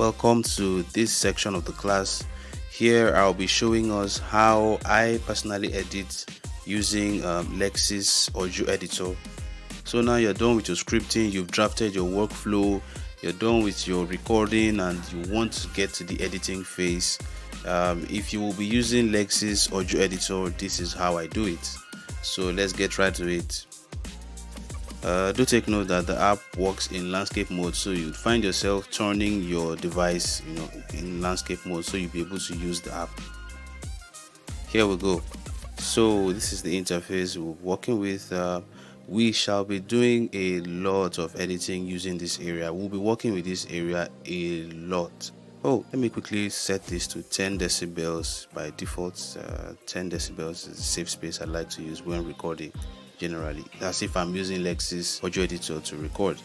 Welcome to this section of the class. Here I'll be showing us how I personally edit using Lexis audio editor. So now you're done with your scripting, you've drafted your workflow, you're done with your recording, and you want to get to the editing phase. If you will be using Lexis audio editor, this is how I do it. So let's get right to it. Do take note that the app works in landscape mode, so you'd find yourself turning your device in landscape mode, so you'll be able to use the app. Here we go. So this is the interface we're working with. We shall be doing a lot of editing using this area. We'll be working with this area a lot. Oh, let me quickly set this to 10 decibels by default. 10 decibels is a safe space I like to use when recording. Generally, as if I'm using Lexis audio editor to record.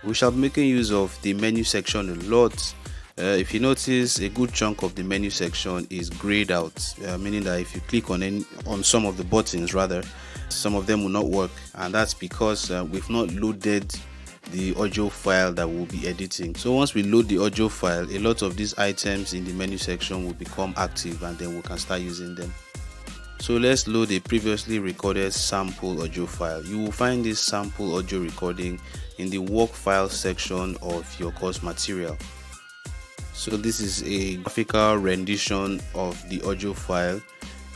We shall be making use of the menu section a lot. If you notice, a good chunk of the menu section is grayed out, meaning that if you click on some of the buttons, rather, some of them will not work, and that's because we've not loaded the audio file that we'll be editing. So once we load the audio file, a lot of these items in the menu section will become active, and then we can start using them. So let's load a previously recorded sample audio file. You will find this sample audio recording in the work file section of your course material. So this is a graphical rendition of the audio file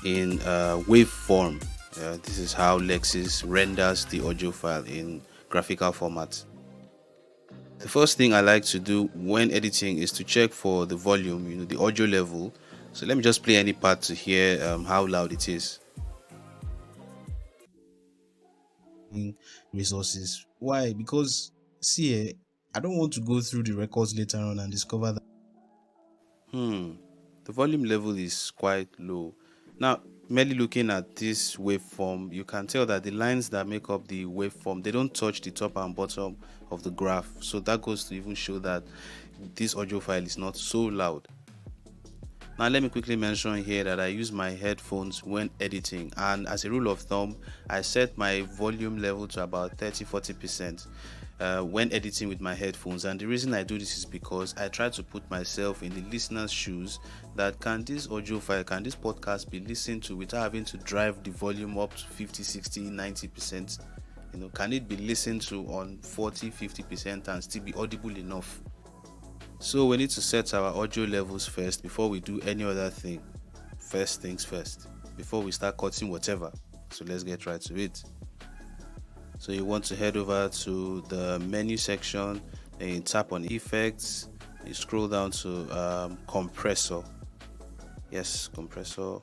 in waveform. This is how Lexis renders the audio file in graphical format. The first thing I like to do when editing is to check for the volume, the audio level. So let me just play any part to hear how loud it is. Resources. Why? Because see, I don't want to go through the records later on and discover that the volume level is quite low. Now, merely looking at this waveform, you can tell that the lines that make up the waveform, they don't touch the top and bottom of the graph. So that goes to even show that this audio file is not so loud. Now let me quickly mention here that I use my headphones when editing, and as a rule of thumb, I set my volume level to about 30-40% when editing with my headphones. And the reason I do this is because I try to put myself in the listener's shoes, that can this audio file, can this podcast be listened to without having to drive the volume up to 50, 60, 90%? Can it be listened to on 40-50% and still be audible enough? So we need to set our audio levels first before we do any other thing. First things first, before we start cutting whatever. So let's get right to it. So you want to head over to the menu section, then you tap on effects, you scroll down to compressor. Yes, compressor.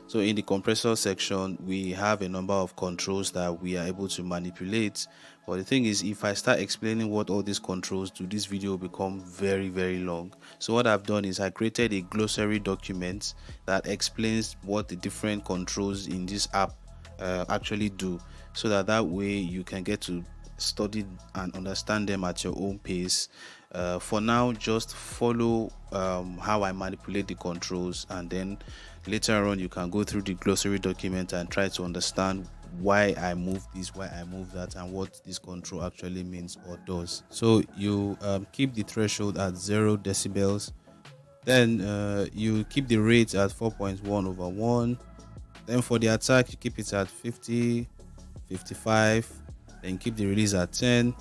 So in the compressor section, we have a number of controls that we are able to manipulate. But the thing is, if I start explaining what all these controls do, this video will become very, very long. So what I've done is I created a glossary document that explains what the different controls in this app actually do, so that way you can get to study and understand them at your own pace. For now, just follow how I manipulate the controls, and then later on you can go through the glossary document and try to understand why I move this, why I move that, and what this control actually means or does. So you keep the threshold at 0 decibels, then you keep the rate at 4.1/1, then for the attack you keep it at 50, 55, then keep the release at 10.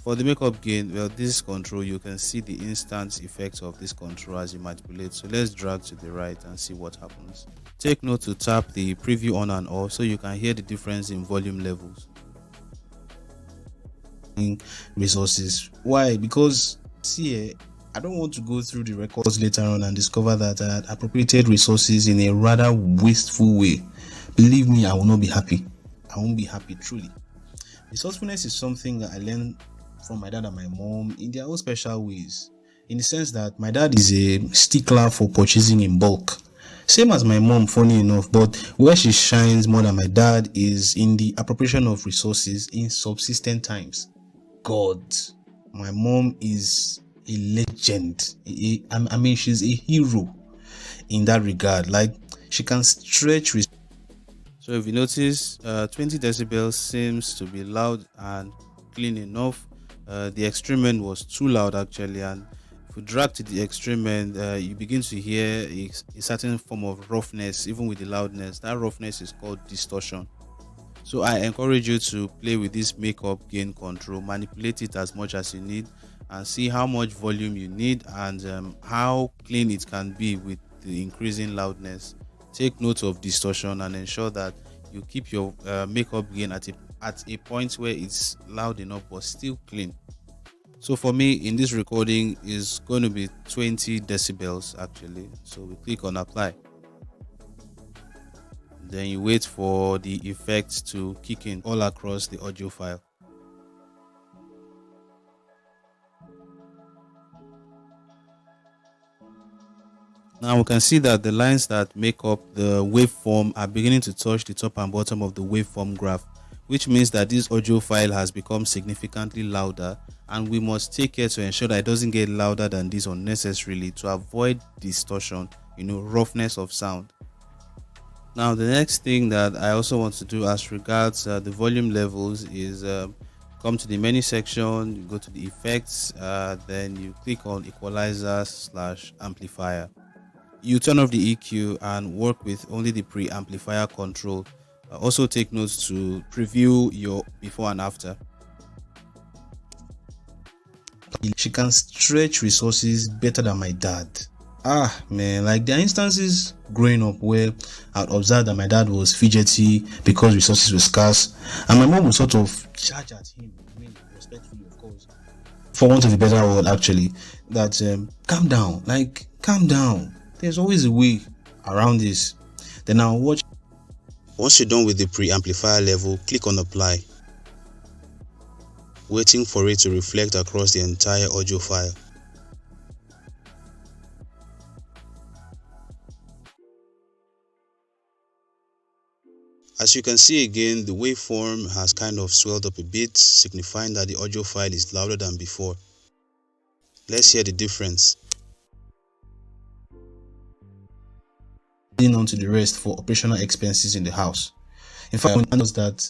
For the makeup gain, well, this control, you can see the instant effects of this control as you manipulate. So let's drag to the right and see what happens. Take note to tap the preview on and off so you can hear the difference in volume levels. Resources. Why? Because see, I don't want to go through the records later on and discover that I had appropriated resources in a rather wasteful way. Believe me, I will not be happy. I won't be happy, truly. Resourcefulness is something that I learned from my dad and my mom in their own special ways, in the sense that my dad is a stickler for purchasing in bulk, same as my mom, funny enough, but where she shines more than my dad is in the appropriation of resources in subsistent times. God, my mom is a legend. I mean, she's a hero in that regard. Like, she can stretch. So if you notice, 20 decibels seems to be loud and clean enough. The extreme end was too loud actually, and if we drag to the extreme end, you begin to hear a certain form of roughness, even with the loudness. That roughness is called distortion. So I encourage you to play with this makeup gain control, manipulate it as much as you need, and see how much volume you need and how clean it can be with the increasing loudness. Take note of distortion and ensure that you keep your makeup gain at a point where it's loud enough but still clean. So for me in this recording is going to be 20 decibels actually. So we click on apply. Then you wait for the effects to kick in all across the audio file. Now we can see that the lines that make up the waveform are beginning to touch the top and bottom of the waveform graph, which means that this audio file has become significantly louder, and we must take care to ensure that it doesn't get louder than this unnecessarily to avoid distortion, roughness of sound. Now the next thing that I also want to do as regards the volume levels is come to the menu section, you go to the effects, then you click on equalizer slash amplifier. You turn off the EQ and work with only the pre-amplifier control. Also take notes to preview your before and after. She can stretch resources better than my dad. Ah man, like there are instances growing up where I'd observe that my dad was fidgety because resources were scarce, and my mom would sort of charge at him, I mean respectfully of course, for want of a better word actually, that calm down, there's always a way around this. Then I'll watch. Once you're done with the pre-amplifier level, click on apply, waiting for it to reflect across the entire audio file. As you can see again, the waveform has kind of swelled up a bit, signifying that the audio file is louder than before. Let's hear the difference. On to the rest for operational expenses in the house. In fact, I noticed that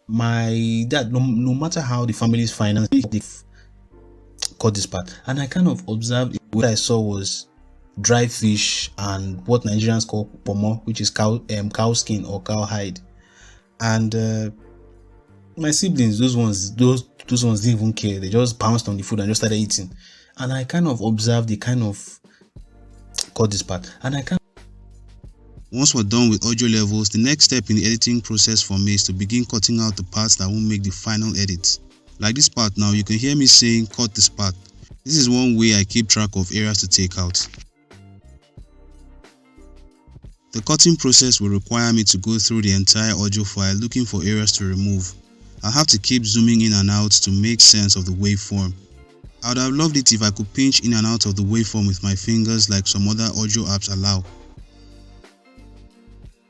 my dad, no matter how the family's finance, they've cut this part. And I kind of observed what I saw was dry fish and what Nigerians call pomo, which is cow skin or cow hide. And my siblings, those ones didn't even care. They just pounced on the food and just started eating. And I kind of observed the kind of cut this part. And I kind Once we're done with audio levels, the next step in the editing process for me is to begin cutting out the parts that won't make the final edit. Like this part now, you can hear me saying cut this part. This is one way I keep track of areas to take out. The cutting process will require me to go through the entire audio file looking for areas to remove. I'll have to keep zooming in and out to make sense of the waveform. I would have loved it if I could pinch in and out of the waveform with my fingers like some other audio apps allow.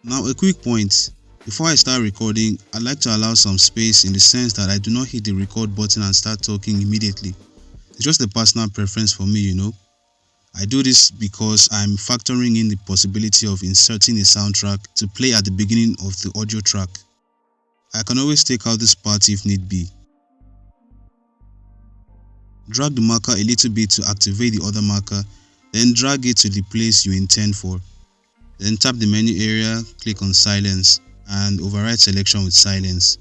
Now a quick point, before I start recording, I like to allow some space in the sense that I do not hit the record button and start talking immediately. It's just a personal preference for me, I do this because I'm factoring in the possibility of inserting a soundtrack to play at the beginning of the audio track. I can always take out this part if need be. Drag the marker a little bit to activate the other marker, then drag it to the place you intend for. Then tap the menu area, click on silence, and override selection with silence.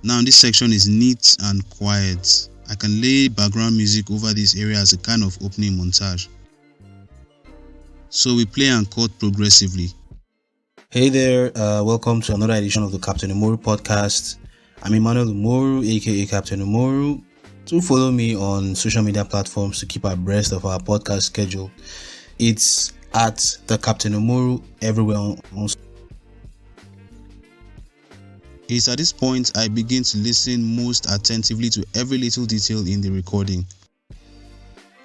Now this section is neat and quiet. I can lay background music over this area as a kind of opening montage. So we play and cut progressively. Hey there, welcome to another edition of the Captain Umoru podcast. I'm Emmanuel Umoru, aka Captain Umoru. Do follow me on social media platforms to keep abreast of our podcast schedule. It's at the Captain Umoru everywhere on. It's at this point I begin to listen most attentively to every little detail in the recording.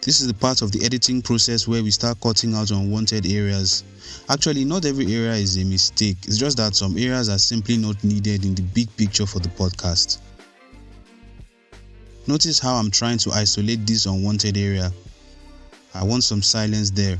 This is the part of the editing process where we start cutting out unwanted areas. Actually, not every area is a mistake. It's just that some areas are simply not needed in the big picture for the podcast. Notice how I'm trying to isolate this unwanted area. I want some silence there.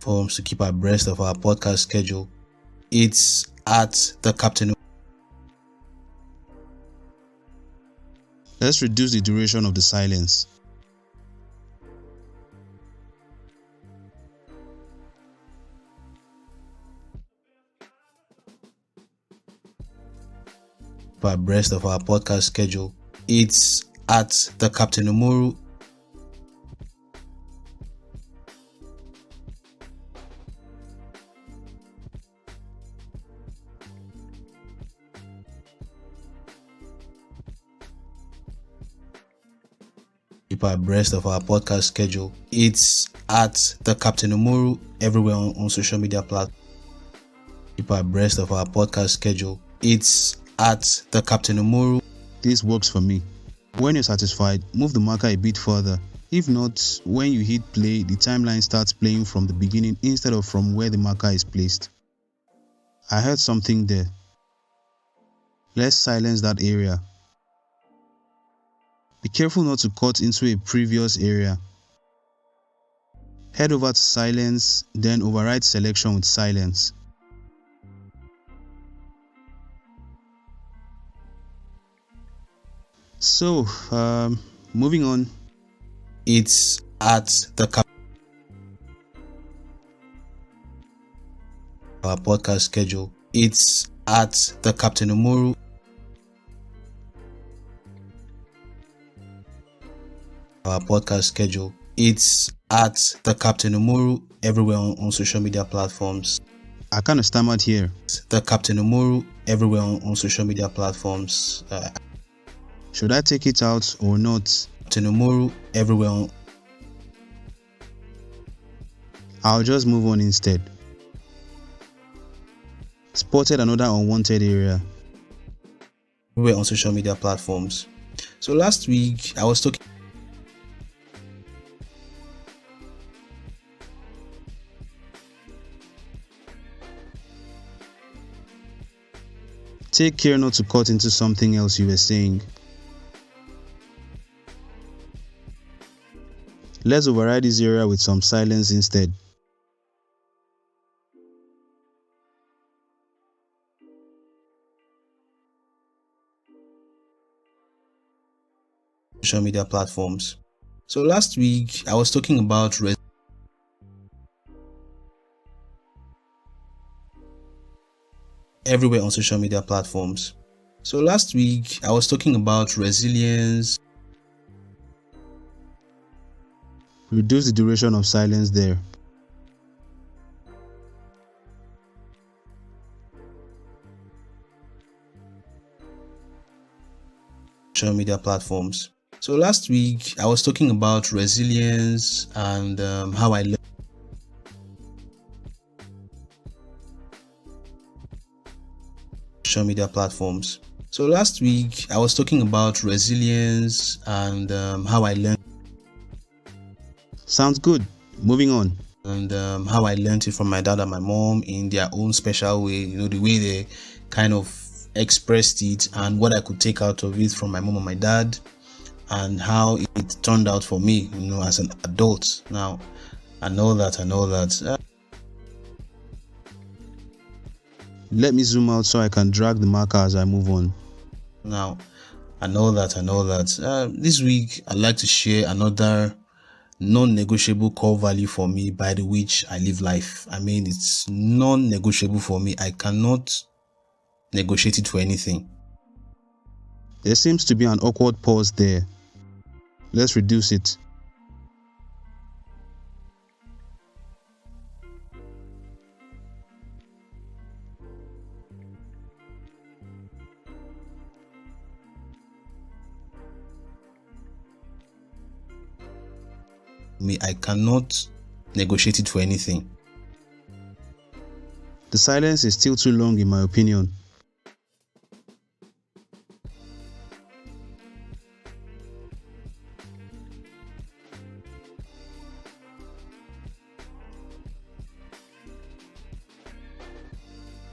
Forms to keep abreast of our podcast schedule. It's at the Captain. Let's reduce the duration of the silence. Abreast of our podcast schedule. It's at the Captain Umoru. Keep abreast of our podcast schedule. It's at the Captain Umoru everywhere on social media platforms. Keep abreast of our podcast schedule. It's at the Captain Umoru. This works for me. When you're satisfied, move the marker a bit further. If not, when you hit play, the timeline starts playing from the beginning instead of from where the marker is placed. I heard something there. Let's silence that area. Be careful not to cut into a previous area. Head over to silence, then override selection with silence. So, moving on. It's at the our podcast schedule. It's at the Captain Umoru. Our podcast schedule. It's at the Captain Umoru everywhere on social media platforms. I kind of stammered here. The Captain Umoru everywhere on social media platforms. Should I take it out or not? Captain Umoru everywhere I'll just move on instead. Spotted another unwanted area. everywhere on social media platforms. So last week I was talking. Take care not to cut into something else you were saying. Let's override this area with some silence instead. Social media platforms. So last week I was talking about everywhere on social media platforms. So last week I was talking about resilience. Reduce the duration of silence there. Social media platforms. So last week I was talking about resilience and how I learned. Social media platforms. So last week I was talking about resilience and how I learned. Sounds good. Moving on. And how I learned it from my dad and my mom in their own special way, the way they kind of expressed it and what I could take out of it from my mom and my dad and how it turned out for me, as an adult. Now, I know that. Let me zoom out so I can drag the marker as I move on. Now, I know that. This week, I'd like to share another non-negotiable core value for me by the which I live life. I mean, it's non-negotiable for me. I cannot negotiate it for anything. There seems to be an awkward pause there. Let's reduce it. I cannot negotiate it for anything. The silence is still too long in my opinion.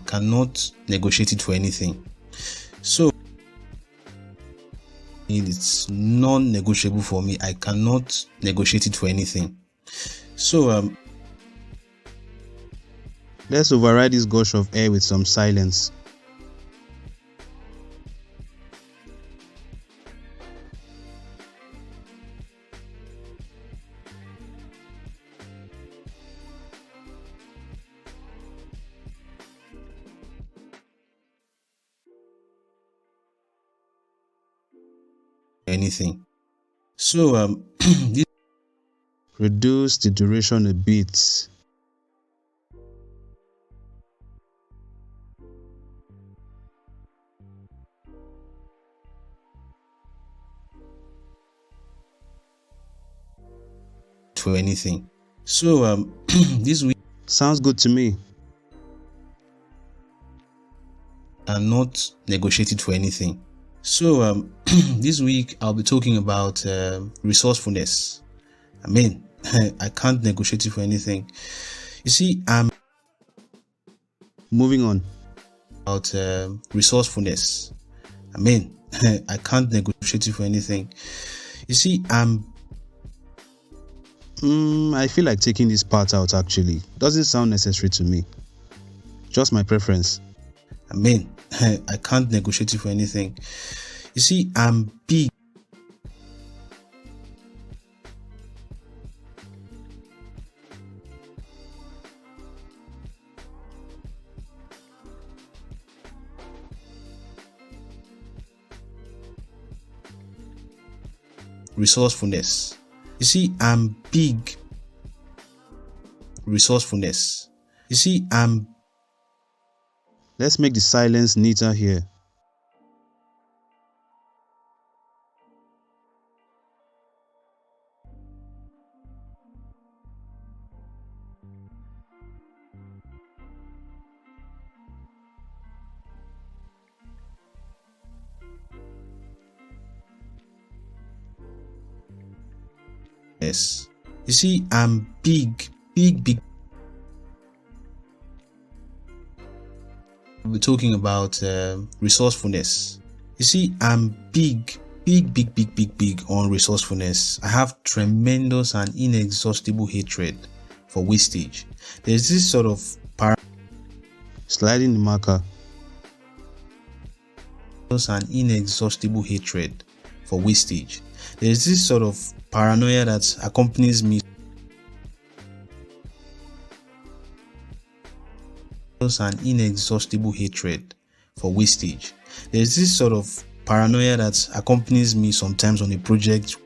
Cannot negotiate it for anything. So it's non-negotiable for me. I cannot negotiate it for anything. So Let's override this gush of air with some silence. Anything. So this Reduce the duration a bit. for anything. So this week Sounds good to me. I'm not negotiated for anything. So this week I'll be talking about resourcefulness. I mean, I can't negotiate it for anything. You see, I'm Moving on. about resourcefulness. I mean, I can't negotiate it for anything. You see, I feel like taking this part out actually. Doesn't sound necessary to me. Just my preference. I mean, I can't negotiate it for anything. You see, I'm big. Resourcefulness. You see, I'm big. Resourcefulness. You see, Let's make the silence neater here. yes. You see, I'm big, big. We're talking about resourcefulness. You see, I'm big on resourcefulness. I have tremendous and inexhaustible hatred for wastage. There's this sort of Sliding the marker. and inexhaustible hatred for wastage. There's this sort of paranoia that accompanies me and inexhaustible hatred for wastage. There's this sort of paranoia that accompanies me sometimes on a project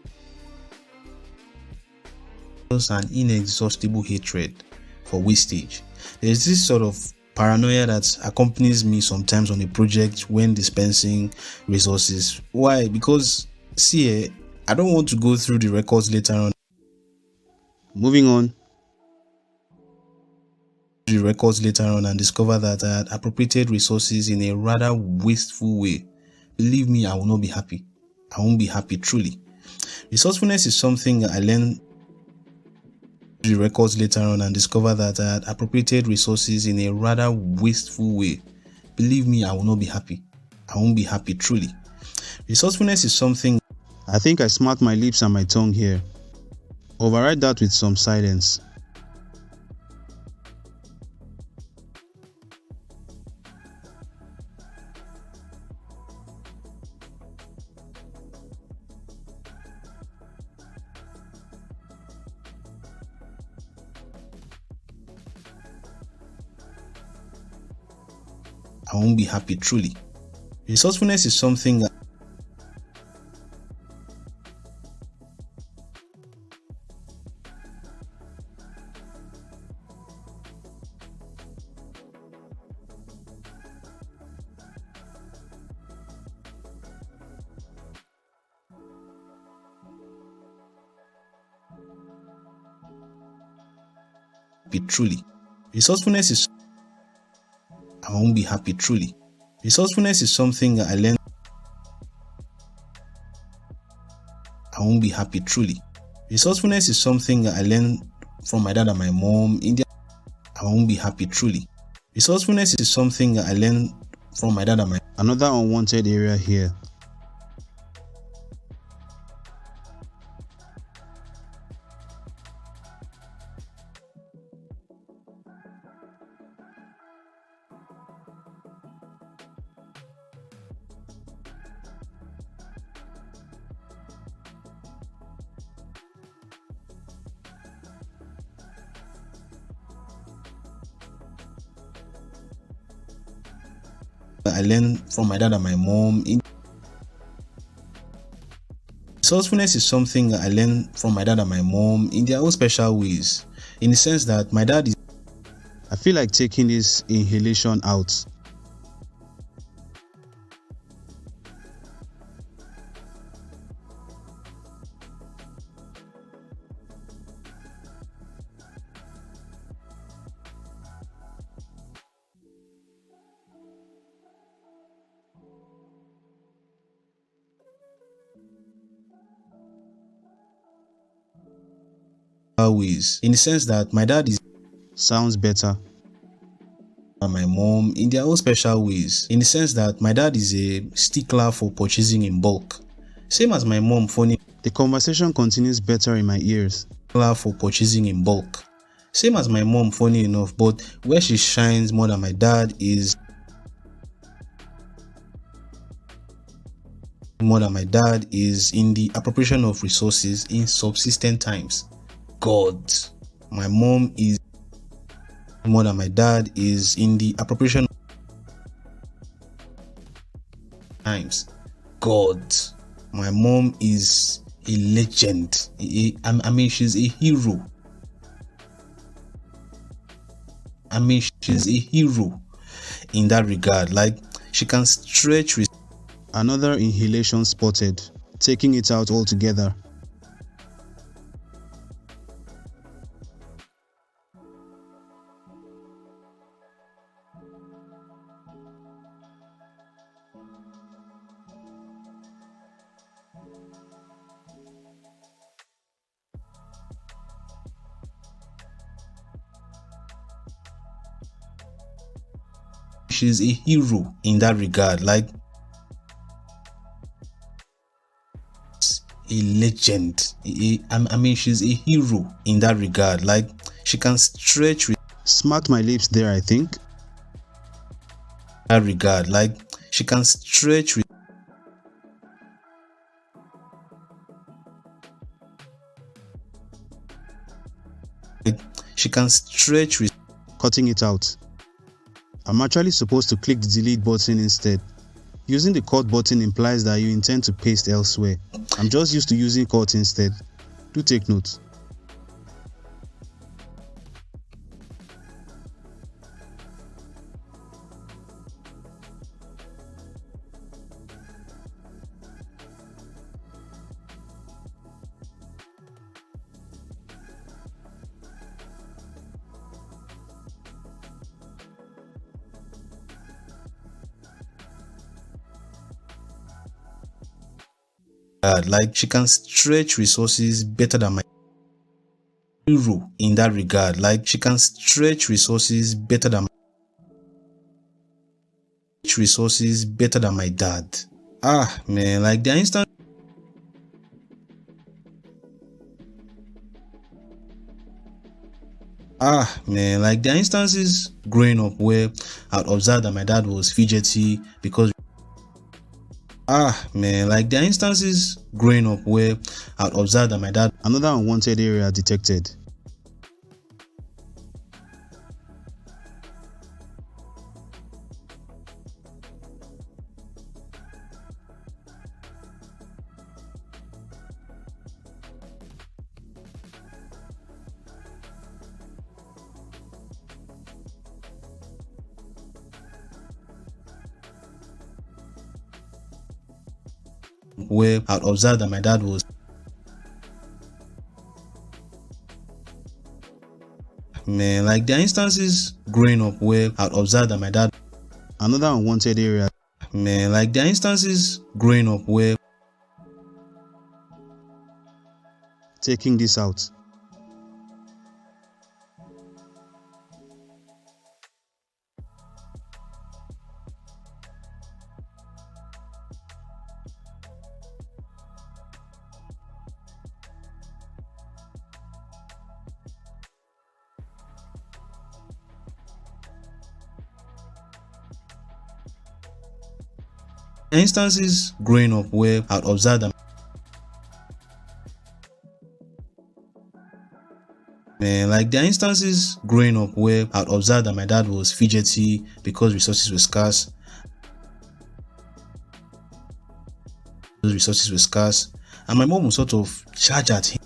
and inexhaustible hatred for wastage. There's this sort of paranoia that accompanies me sometimes on a project when dispensing resources. Why? Because see, I don't want to go through the records later on. Moving on. The records later on and discover that I had appropriated resources in a rather wasteful way. Believe me, I will not be happy. I won't be happy truly. Resourcefulness is something I learned the records later on and discover that I had appropriated resources in a rather wasteful way. Believe me, I will not be happy. I won't be happy truly. Resourcefulness is something I think I smacked my lips and my tongue here. Override that with some silence. I won't be happy truly. Resourcefulness is something be truly. Resourcefulness is I won't be happy truly. Resourcefulness is something I learned. I won't be happy truly. Resourcefulness is something I learned from my dad and my mom. I won't be happy truly. Resourcefulness is something I learned from my dad and my Another unwanted area here. I learned from my dad and my mom. Resourcefulness is something I learned from my dad and my mom in their own special ways, in the sense that my dad is I feel like taking this inhalation out. ways, in the sense that my dad is Sounds better. and my mom in their own special ways, in the sense that my dad is a stickler for purchasing in bulk, same as my mom, funny The conversation continues better in my ears. for purchasing in bulk, same as my mom, funny enough. But where she shines more than my dad is in the appropriation of resources in subsistent times. God, my mom is more than my dad is in the appropriation times. God, my mom is a legend. I mean, she's a hero. She's a hero in that regard. Like, she can stretch. Another inhalation spotted. Taking it out altogether. She's a hero in that regard. Like, a legend. I mean, she's a hero in that regard. Like, she can stretch. Smacked my lips there, I think. That regard. Like, she can stretch. She can stretch. Cutting it out. I'm actually supposed to click the delete button instead. Using the cut button implies that you intend to paste elsewhere. I'm just used to using cut instead. Do take note. Like, she can stretch resources better than my hero in that regard. Like, she can stretch resources better than my dad. Man, like, the instant man, like, there are instances growing up where I'd observe that my dad was fidgety because man, like, there are instances growing up where I'd observe that my dad Another unwanted area detected. where I'd observe that my dad was man, like, there are instances growing up where I'd observe that my dad Another unwanted area. man, like, there are instances growing up where Taking this out. instances growing up where I'd observe that man, like, there are instances growing up where I'd observe that my dad was fidgety because resources were scarce. Those resources were scarce, and my mom would sort of charge at him.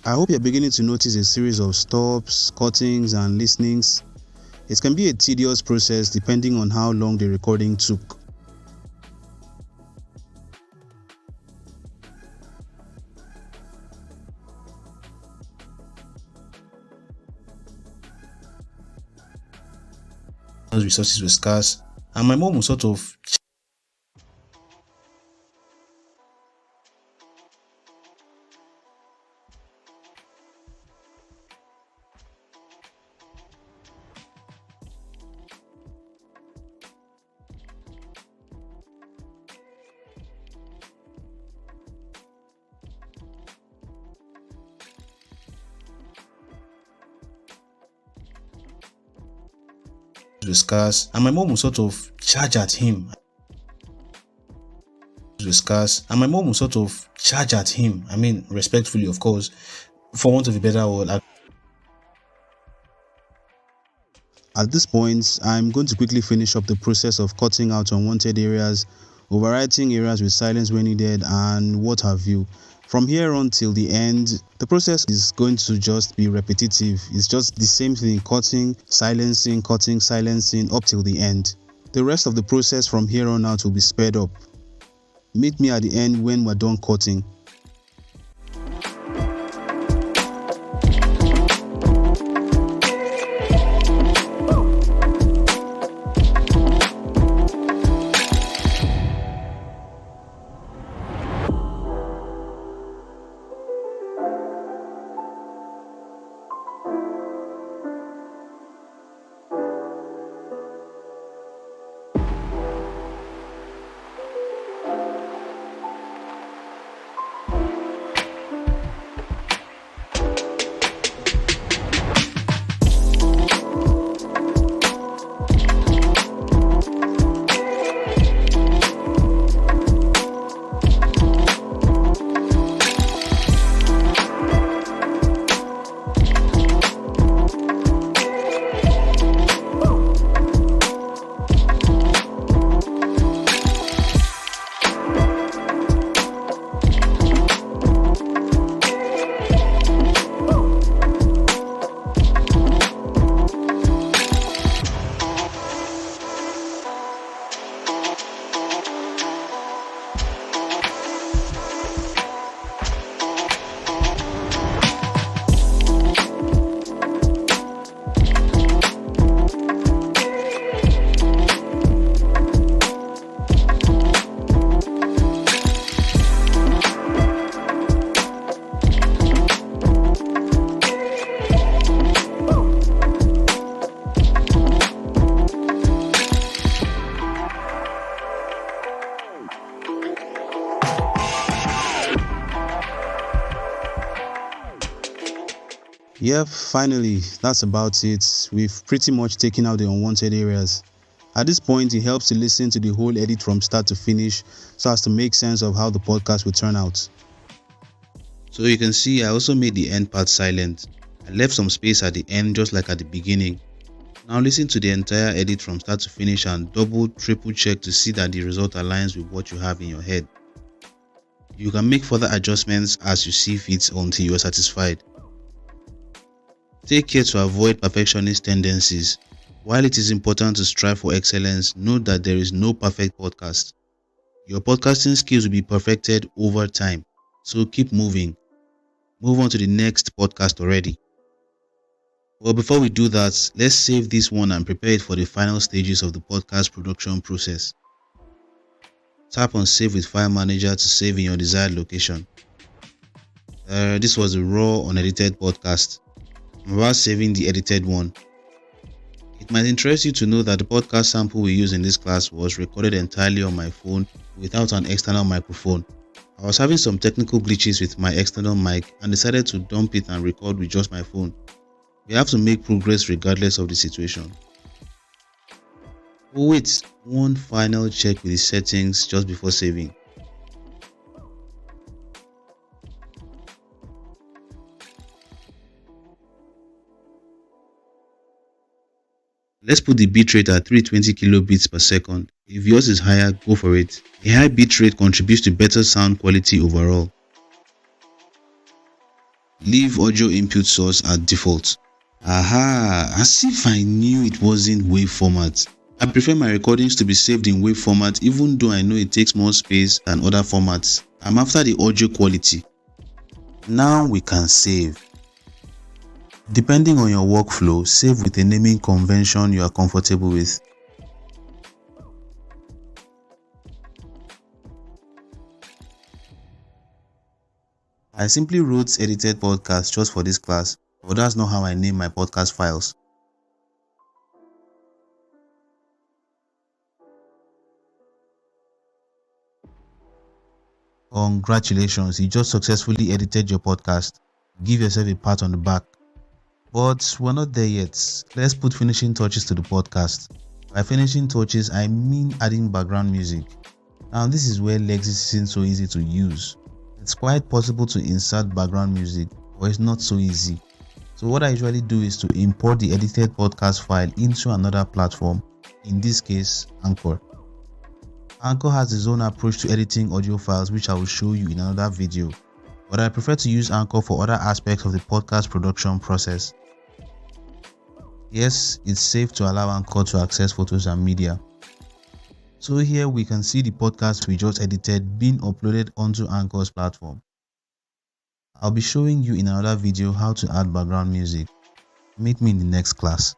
I hope you're beginning to notice a series of stops, cuttings, and listenings. It can be a tedious process depending on how long the recording took. Those resources were scarce, and my mom would sort of were scarce, and my mom would sort of charge at him. Were scarce, and my mom would sort of charge at him. I mean, respectfully, of course, for want of a better word. At this point, I'm going to quickly finish up the process of cutting out unwanted areas, overwriting areas with silence when needed, and what have you. From here on till the end, the process is going to just be repetitive. It's just the same thing, cutting, silencing, up till the end. The rest of the process from here on out will be sped up. Meet me at the end when we're done cutting. Yep, finally, that's about it. We've pretty much taken out the unwanted areas. At this point, it helps to listen to the whole edit from start to finish so as to make sense of how the podcast will turn out. So you can see I also made the end part silent. I left some space at the end just like at the beginning. Now listen to the entire edit from start to finish and double, triple check to see that the result aligns with what you have in your head. You can make further adjustments as you see fit until you are satisfied. Take care to avoid perfectionist tendencies. While it is important to strive for excellence, note that there is no perfect podcast. Your podcasting skills will be perfected over time, so keep moving. Move on to the next podcast already. Well, before we do that, let's save this one and prepare it for the final stages of the podcast production process. Tap on Save with File Manager to save in your desired location. This was a raw, unedited podcast. I'm about saving the edited one. It might interest you to know that the podcast sample we use in this class was recorded entirely on my phone without an external microphone. I was having some technical glitches with my external mic and decided to dump it and record with just my phone. We have to make progress regardless of the situation. Oh wait, one final check with the settings just before saving. Let's put the bitrate at 320 kilobits per second. If yours is higher, go for it. A high bitrate contributes to better sound quality overall. Leave audio input source at default. Aha, as if I knew it wasn't WAV format. I prefer my recordings to be saved in WAV format even though I know it takes more space than other formats. I'm after the audio quality. Now we can save. Depending on your workflow, save with a naming convention you are comfortable with. I simply wrote edited podcast just for this class, but that's not how I name my podcast files. Congratulations, you just successfully edited your podcast. Give yourself a pat on the back. But we're not there yet. Let's put finishing touches to the podcast. By finishing touches, I mean adding background music. Now this is where Lexis isn't so easy to use. It's quite possible to insert background music, but it's not so easy. So what I usually do is to import the edited podcast file into another platform, in this case, Anchor. Anchor has its own approach to editing audio files, which I will show you in another video, but I prefer to use Anchor for other aspects of the podcast production process. Yes, it's safe to allow Anchor to access photos and media. So here we can see the podcast we just edited being uploaded onto Anchor's platform. I'll be showing you in another video how to add background music. Meet me in the next class.